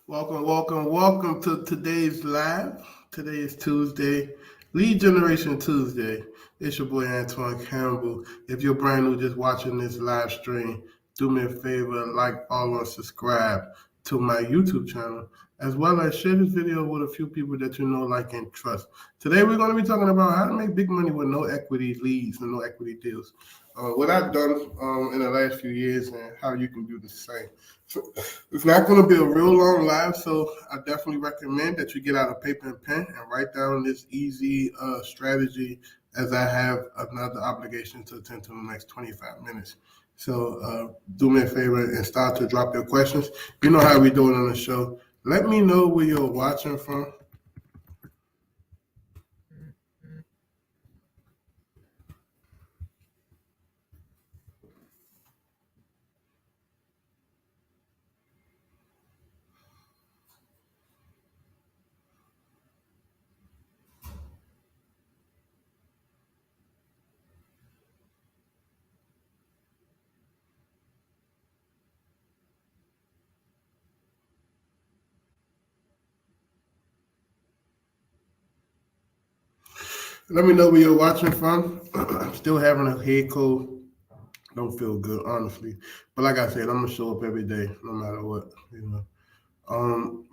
Welcome to today's live. Today is Tuesday, Lead Generation Tuesday. It's your boy Antoine Campbell. If you're brand new just watching this live stream, do me a favor, like, follow, and subscribe to my YouTube channel, as well as share this video with a few people that you know, like, and trust. Today we're going to be talking about how to make big money with no equity leads and no equity deals. What I've done in the last few years and how you can do the same. So it's not going to be a real long live, so I definitely recommend that you get out a paper and pen and write down this easy strategy, as I have another obligation to attend to in the next 25 minutes. So do me a favor and start to drop your questions. You know how we do it on the show. Let me know where you're watching from. Let me know where you're watching from. I'm still having a head cold. Don't feel good, honestly. But like I said, I'm gonna show up every day, no matter what.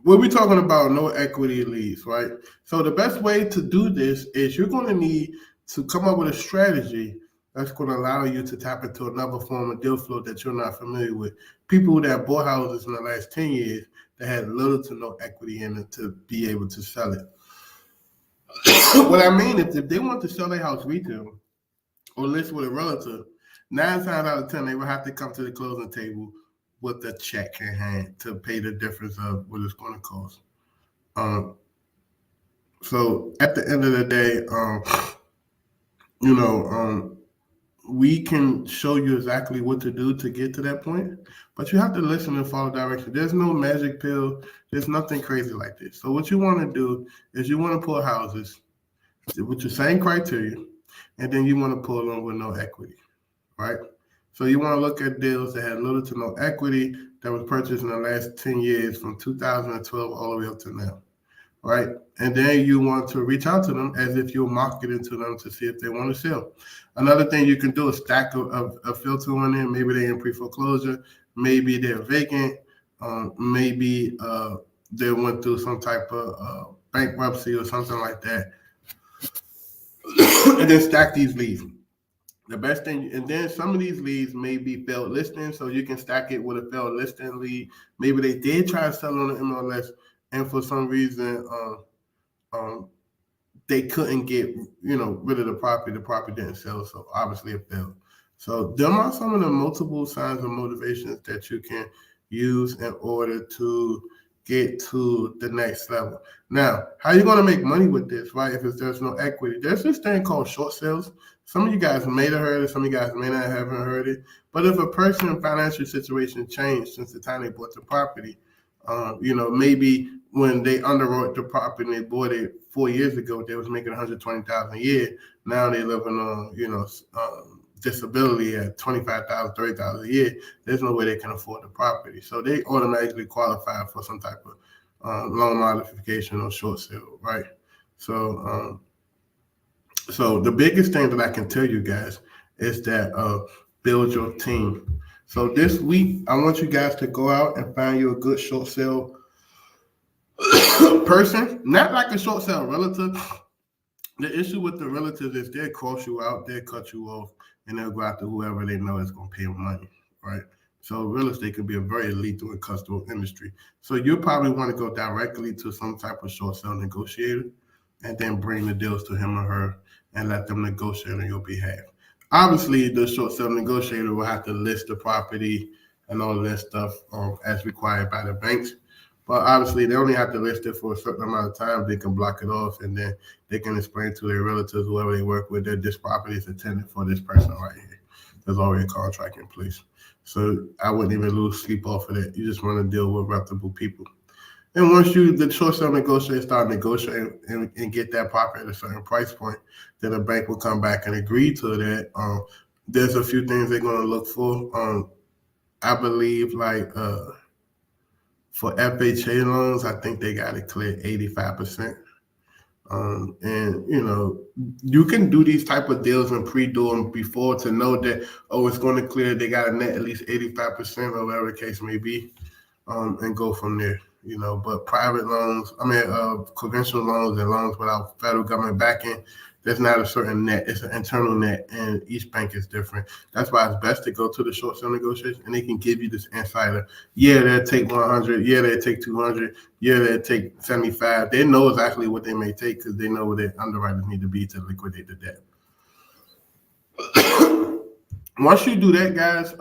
We'll be talking about no equity leads, right? So the best way to do this is you're going to need to come up with a strategy that's going to allow you to tap into another form of deal flow that you're not familiar with. People that bought houses in the last 10 years that had little to no equity in it to be able to sell it. What I mean is, if they want to sell their house retail or list with a relative, 9 times out of 10 they will have to come to the closing table with a check in hand to pay the difference of what it's going to cost. So at the end of the day, we can show you exactly what to do to get to that point, but you have to listen and follow direction. There's no magic pill. There's nothing crazy like this. So what you want to do is you want to pull houses with the same criteria, and then you want to pull them with no equity, right? So you want to look at deals that had little to no equity that was purchased in the last 10 years from 2012 all the way up to now, right? And then you want to reach out to them as if you're marketing to them to see if they want to sell. Another thing you can do is stack a filter on there. Maybe they're in pre-foreclosure. Maybe they're vacant. Maybe they went through some type of bankruptcy or something like that. And then stack these leads. The best thing, and then some of these leads may be failed listings, so you can stack it with a failed listing lead. Maybe they did try to sell on the MLS, and for some reason, they couldn't get rid of the property. The property didn't sell, so obviously it failed. So them are some of the multiple signs of motivations that you can use in order to get to the next level. Now, how are you going to make money with this, right? If there's no equity, there's this thing called short sales. Some of you guys may have heard it, some of you guys may not have heard it. But if a person's financial situation changed since the time they bought the property, maybe when they underwrote the property and they bought it 4 years ago, they was making $120,000 a year. Now they're living on, disability at $25,000, $30,000 a year. There's no way they can afford the property, so they automatically qualify for some type of loan modification or short sale, right? So the biggest thing that I can tell you guys is that build your team. So this week, I want you guys to go out and find you a good short sale person, not like a short sale relative. The issue with the relatives is they'll cross you out, they'll cut you off, and they'll go after whoever they know is going to pay them money, right? So real estate can be a very lethal and cutthroat industry. So you probably want to go directly to some type of short sale negotiator and then bring the deals to him or her and let them negotiate on your behalf. Obviously, the short sale negotiator will have to list the property and all of that stuff as required by the banks. But obviously, they only have to list it for a certain amount of time. They can block it off, and then they can explain to their relatives, whoever they work with, that this property is intended for this person right here. There's already a contract in place. So I wouldn't even lose sleep off of that. You just want to deal with reputable people. And once the short sale negotiator start negotiating and get that property at a certain price point, then the bank will come back and agree to that. There's a few things they're going to look for. I believe For FHA loans, I think they got it cleared 85%. And you can do these type of deals and pre-do them before to know that, it's going to clear. They got a net at least 85% or whatever the case may be, and go from there. But private loans, conventional loans and loans without federal government backing, there's not a certain net. It's an internal net, and each bank is different. That's why it's best to go to the short sale negotiation, and they can give you this insider. Yeah, they'll take 100. Yeah, they'll take 200. Yeah, they'll take 75. They know exactly what they may take because they know what their underwriters need to be to liquidate the debt. Once you do that, guys,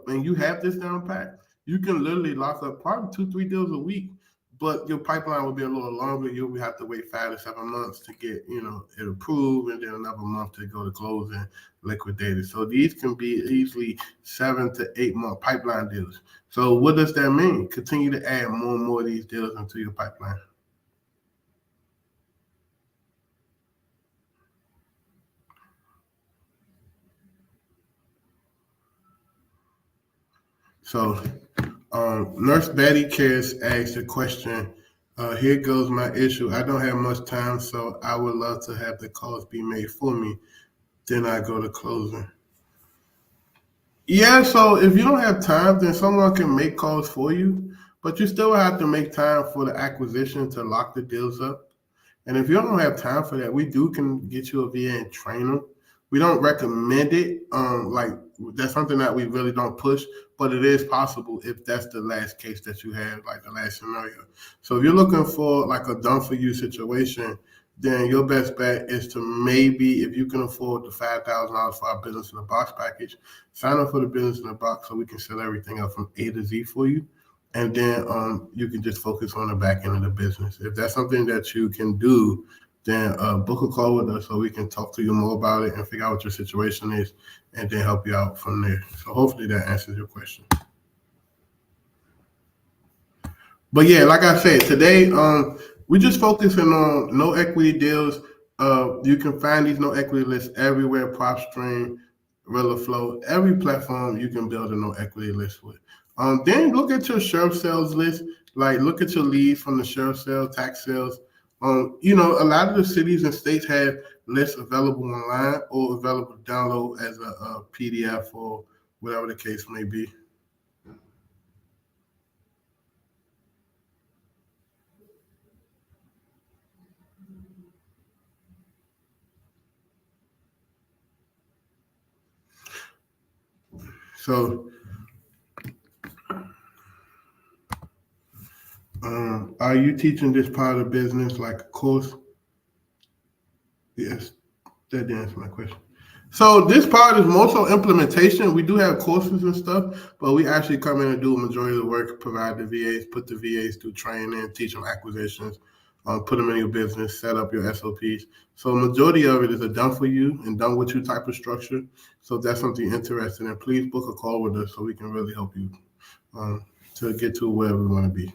and you have this down pat, you can literally lock up probably 2-3 deals a week. But your pipeline will be a little longer. You'll have to wait 5 to 7 months to get, it approved, and then another month to go to close and liquidate it. So these can be easily 7 to 8 month pipeline deals. So what does that mean? Continue to add more and more of these deals into your pipeline. So Nurse Betty Cares asked a question. Here goes my issue. I don't have much time, so I would love to have the calls be made for me. Then I go to closing. Yeah, so if you don't have time, then someone can make calls for you, but you still have to make time for the acquisition to lock the deals up. And if you don't have time for that, we can get you a VA and train them. We don't recommend it. That's something that we really don't push, but it is possible if that's the last case that you have, like the last scenario. So if you're looking for like a done for you situation, then your best bet is to maybe, if you can afford the $5,000 for our business in a box package, sign up for the business in a box so we can set everything up from A to Z for you. And then you can just focus on the back end of the business. If that's something that you can do, then book a call with us so we can talk to you more about it and figure out what your situation is and then help you out from there. So hopefully that answers your question. But yeah, like I said, today we're just focusing on no equity deals. You can find these no equity lists everywhere, PropStream, RillaFlow, every platform you can build a no equity list with. Then look at your sheriff sales list, like look at your leads from the sheriff sales, tax sales. A lot of the cities and states have lists available online or available to download as a PDF or whatever the case may be. So, are you teaching this part of business like a course? Yes, that didn't answer my question. So this part is more so implementation. We do have courses and stuff, but we actually come in and do a majority of the work, provide the VAs, put the VAs through training, teach them acquisitions, put them in your business, set up your SOPs. So majority of it is a done for you and done with you type of structure. So if that's something you're interested in, please book a call with us so we can really help you to get to where we want to be.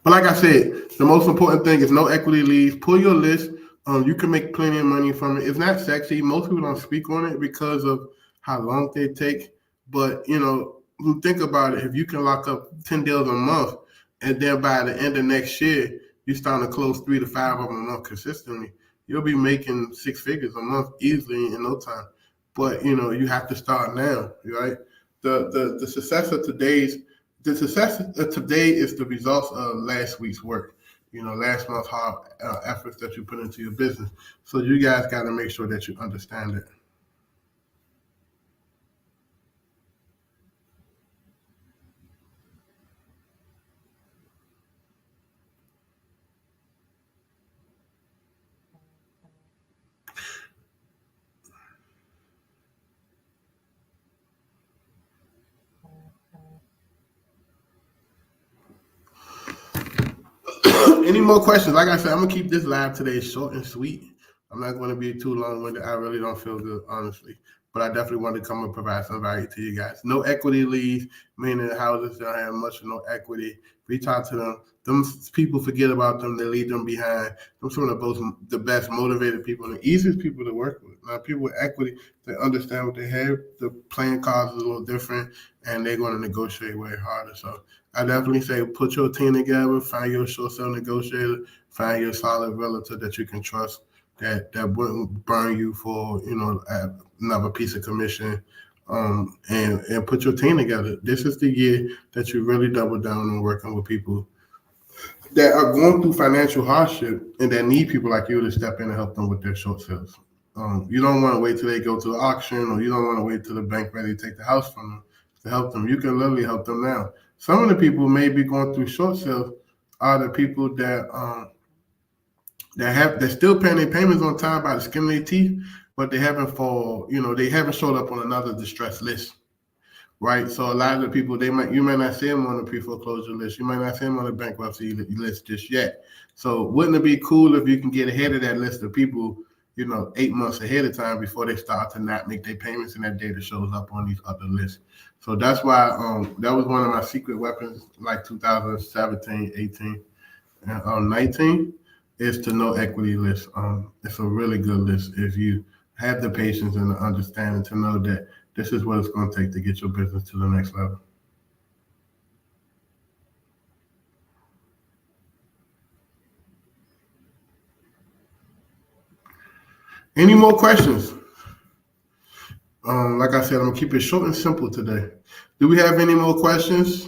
But like I said, the most important thing is no equity leads. Pull your list. You can make plenty of money from it. It's not sexy. Most people don't speak on it because of how long they take. But, think about it. If you can lock up 10 deals a month, and then by the end of next year, you're starting to close 3 to 5 of them a month consistently, you'll be making 6 figures a month easily in no time. But, you have to start now, right? The success of today is the results of last week's work. Last month's hard efforts that you put into your business. So you guys got to make sure that you understand it. Any more questions? Like I said, I'm going to keep this live today short and sweet. I'm not going to be too long-winded. I really don't feel good, honestly. but I definitely want to come and provide some value to you guys. No equity leads, meaning houses that have much or no equity. Reach out to them people forget about them, they leave them behind. Them some of the best motivated people and the easiest people to work with. Now, people with equity, they understand what they have. The playing cards is a little different, and they're going to negotiate way harder. So I definitely say put your team together, find your short sale negotiator, find your solid relative that you can trust, that wouldn't burn you for another piece of commission, and put your team together. This is the year that you really double down on working with people that are going through financial hardship and that need people like you to step in and help them with their short sales. You don't want to wait till they go to the auction, or you don't want to wait till the bank ready to take the house from them to help them. You can literally help them now. Some of the people may be going through short sales are the people they're still paying their payments on time by the skin of their teeth, but they haven't showed up on another distress list. Right, so a lot of the people you might not see them on the pre-foreclosure list, you might not see them on the bankruptcy list just yet. So wouldn't it be cool if you can get ahead of that list of people, 8 months ahead of time before they start to not make their payments and that data shows up on these other lists? So that's why that was one of my secret weapons, like 2017, 18, and 19, is to know equity list. It's a really good list if you have the patience and the understanding to know that this is what it's going to take to get your business to the next level. Any more questions? Like I said, I'm going to keep it short and simple today. Do we have any more questions?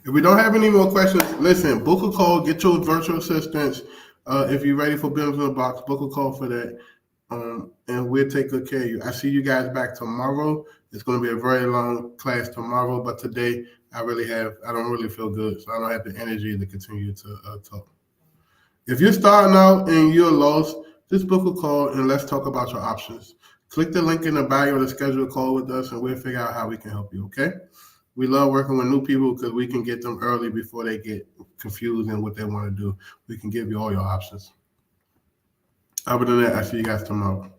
If we don't have any more questions, listen, book a call, get your virtual assistants. If you're ready for Business in a Box, book a call for that. And we'll take good care of you. I see you guys back tomorrow. It's going to be a very long class tomorrow, but today I don't really feel good, so I don't have the energy to continue to talk. If you're starting out and you're lost, just book a call and let's talk about your options. Click the link in the bio to schedule a call with us, and we'll figure out how we can help you, okay? We love working with new people because we can get them early before they get confused in what they want to do. We can give you all your options. Other than that, I see you guys tomorrow.